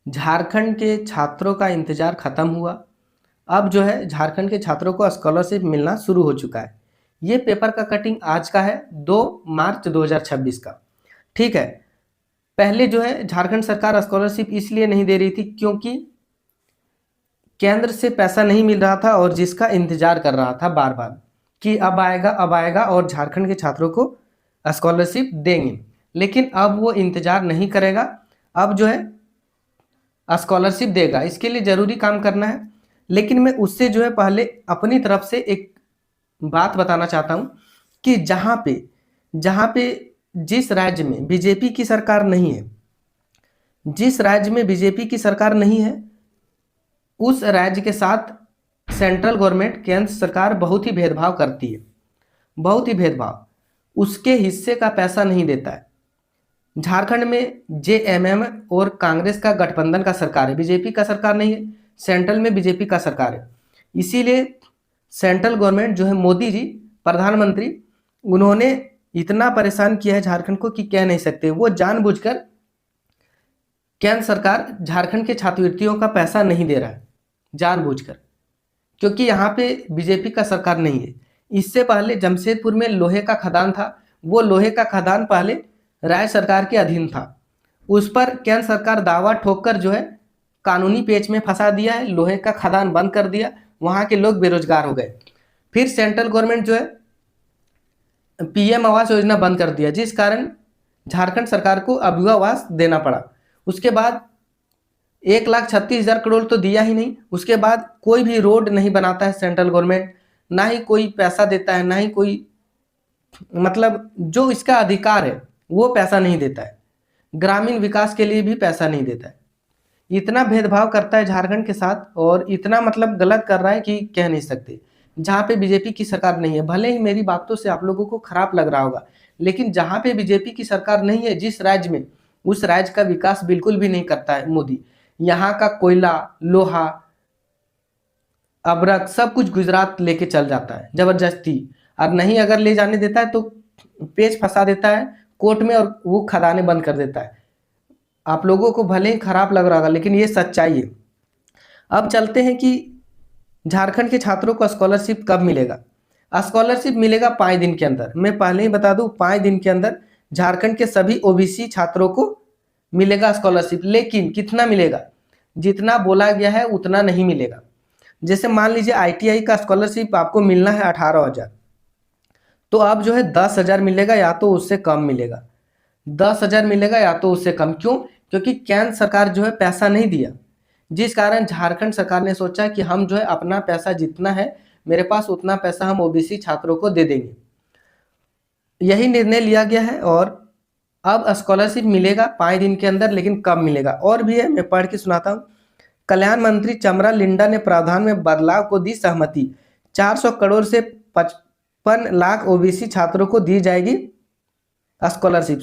झारखंड के छात्रों का इंतजार खत्म हुआ। अब जो है झारखंड के छात्रों को स्कॉलरशिप मिलना शुरू हो चुका है। ये पेपर का कटिंग आज का है 2 मार्च 2026 का। ठीक है, पहले जो है झारखंड सरकार स्कॉलरशिप इसलिए नहीं दे रही थी क्योंकि केंद्र से पैसा नहीं मिल रहा था और जिसका इंतजार कर रहा था बार बार कि अब आएगा और झारखंड के छात्रों को स्कॉलरशिप देंगे। लेकिन अब वो इंतजार नहीं करेगा, अब जो है स्कॉलरशिप देगा। इसके लिए ज़रूरी काम करना है। लेकिन मैं उससे जो है पहले अपनी तरफ से एक बात बताना चाहता हूँ कि जहाँ पे जिस राज्य में बीजेपी की सरकार नहीं है, जिस राज्य में बीजेपी की सरकार नहीं है, उस राज्य के साथ सेंट्रल गवर्नमेंट, केंद्र सरकार बहुत ही भेदभाव करती है, बहुत ही भेदभाव। उसके हिस्से का पैसा नहीं देता है। झारखंड में जेएमएम और कांग्रेस का गठबंधन का सरकार है, बीजेपी का सरकार नहीं है। सेंट्रल में बीजेपी का सरकार है। इसीलिए सेंट्रल गवर्नमेंट जो है, मोदी जी प्रधानमंत्री, उन्होंने इतना परेशान किया है झारखंड को कि कह नहीं सकते। वो जानबूझकर केंद्र सरकार झारखंड के छात्रवृत्तियों का पैसा नहीं दे रहा है, जानबूझकर, क्योंकि यहाँ पे बीजेपी का सरकार नहीं है। इससे पहले जमशेदपुर में लोहे का खदान था, वो लोहे का खदान पहले राज्य सरकार के अधीन था। उस पर केंद्र सरकार दावा ठोककर जो है कानूनी पेच में फंसा दिया है, लोहे का खदान बंद कर दिया, वहाँ के लोग बेरोजगार हो गए। फिर सेंट्रल गवर्नमेंट जो है पीएम आवास योजना बंद कर दिया, जिस कारण झारखंड सरकार को अभुआ आवास देना पड़ा। उसके बाद 1,36,000 करोड़ तो दिया ही नहीं। उसके बाद कोई भी रोड नहीं बनाता है सेंट्रल गवर्नमेंट, ना ही कोई पैसा देता है, ना ही कोई मतलब जो इसका अधिकार है वो पैसा नहीं देता है। ग्रामीण विकास के लिए भी पैसा नहीं देता है। इतना भेदभाव करता है झारखंड के साथ और इतना मतलब गलत कर रहा है कि कह नहीं सकते। जहाँ पे बीजेपी की सरकार नहीं है, भले ही मेरी बातों से आप लोगों को खराब लग रहा होगा, लेकिन जहाँ पे बीजेपी की सरकार नहीं है, जिस राज्य में, उस राज्य का विकास बिल्कुल भी नहीं करता है मोदी। यहाँ का कोयला, लोहा, अबरक सब कुछ गुजरात लेके चल जाता है जबरदस्ती, और नहीं अगर ले जाने देता है तो पेच फंसा देता है कोर्ट में और वो खदाने बंद कर देता है। आप लोगों को भले ही खराब लग रहा होगा, लेकिन ये सच्चाई है। अब चलते हैं कि झारखंड के छात्रों को स्कॉलरशिप कब मिलेगा। स्कॉलरशिप मिलेगा 5 दिन के अंदर। मैं पहले ही बता दूं, 5 दिन के अंदर झारखंड के सभी ओबीसी छात्रों को मिलेगा स्कॉलरशिप। लेकिन कितना मिलेगा, जितना बोला गया है उतना नहीं मिलेगा। जैसे मान लीजिए आईटीआई का स्कॉलरशिप आपको मिलना है 18,000, तो अब जो है 10,000 मिलेगा या तो उससे कम मिलेगा। 10,000 मिलेगा या तो उससे कम। क्यों? क्योंकि केंद्र सरकार जो है पैसा नहीं दिया, जिस कारण झारखंड सरकार ने सोचा कि हम जो है अपना पैसा जितना है मेरे पास उतना पैसा हम ओबीसी छात्रों को दे देंगे। यही निर्णय लिया गया है और अब स्कॉलरशिप मिलेगा 5 दिन के अंदर, लेकिन कब मिलेगा और भी है, मैं पढ़ के सुनाता हूँ। कल्याण मंत्री चमरा लिंडा ने प्रावधान में बदलाव को दी सहमति। 400 करोड़ से 55 लाख ओबीसी छात्रों को दी जाएगी स्कॉलरशिप।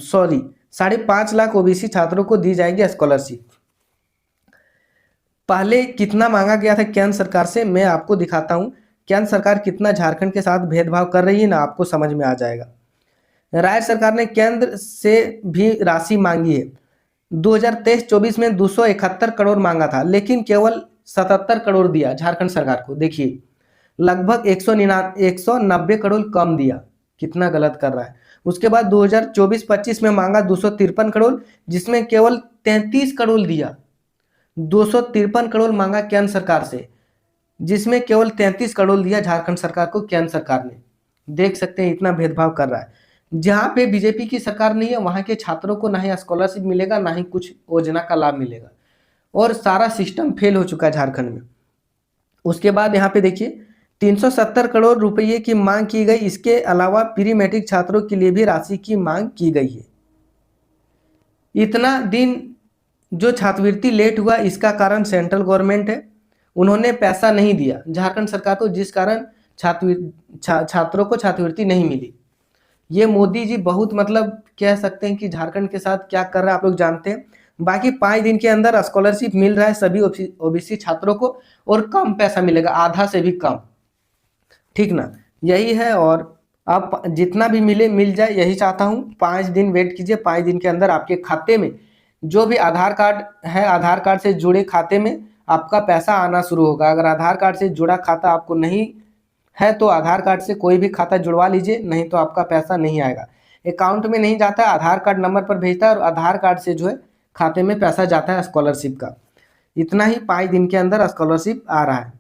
5.5 लाख ओबीसी छात्रों को दी जाएगी स्कॉलरशिप। पहले कितना मांगा गया था केंद्र सरकार से, मैं आपको दिखाता हूं केंद्र सरकार कितना झारखंड के साथ भेदभाव कर रही है ना, आपको समझ में आ जाएगा। राज्य सरकार ने केंद्र से भी राशि मांगी है। 2023-24 में 271 करोड़ मांगा था, लेकिन केवल 77 करोड़ दिया झारखंड सरकार को। देखिए लगभग 190 करोड़ कम दिया, कितना गलत कर रहा है। उसके बाद 2024-25 में मांगा 253 करोड़, जिसमें केवल 33 करोड़ दिया। 253 करोड़ मांगा केंद्र सरकार से, जिसमें केवल 33 करोड़ दिया झारखंड सरकार को केंद्र सरकार ने। देख सकते हैं इतना भेदभाव कर रहा है। जहाँ पे बीजेपी की सरकार नहीं है वहाँ के छात्रों को ना ही स्कॉलरशिप मिलेगा, ना ही कुछ योजना का लाभ मिलेगा, और सारा सिस्टम फेल हो चुका है झारखंड में। उसके बाद यहाँ पे देखिए 370 करोड़ रुपये की मांग की गई। इसके अलावा प्री मैट्रिक छात्रों के लिए भी राशि की मांग की गई है। इतना दिन जो छात्रवृत्ति लेट हुआ, इसका कारण सेंट्रल गवर्नमेंट है, उन्होंने पैसा नहीं दिया झारखंड सरकार को, जिस कारण छात्रों को छात्रवृत्ति नहीं मिली। ये मोदी जी बहुत मतलब कह सकते हैं कि झारखंड के साथ क्या कर रहा है आप लोग जानते हैं। बाकी 5 दिन के अंदर स्कॉलरशिप मिल रहा है सभी ओबीसी छात्रों को, और कम पैसा मिलेगा, आधा से भी कम, ठीक ना, यही है। और आप जितना भी मिले मिल जाए, यही चाहता हूँ। 5 दिन वेट कीजिए, 5 दिन के अंदर आपके खाते में जो भी आधार कार्ड है, आधार कार्ड से जुड़े खाते में आपका पैसा आना शुरू होगा। अगर आधार कार्ड से जुड़ा खाता आपको नहीं है तो आधार कार्ड से कोई भी खाता जुड़वा लीजिए, नहीं तो आपका पैसा नहीं आएगा। अकाउंट में नहीं जाता, आधार कार्ड नंबर पर भेजता है और आधार कार्ड से जो है खाते में पैसा जाता है स्कॉलरशिप का। इतना ही 5 दिन के अंदर स्कॉलरशिप आ रहा है।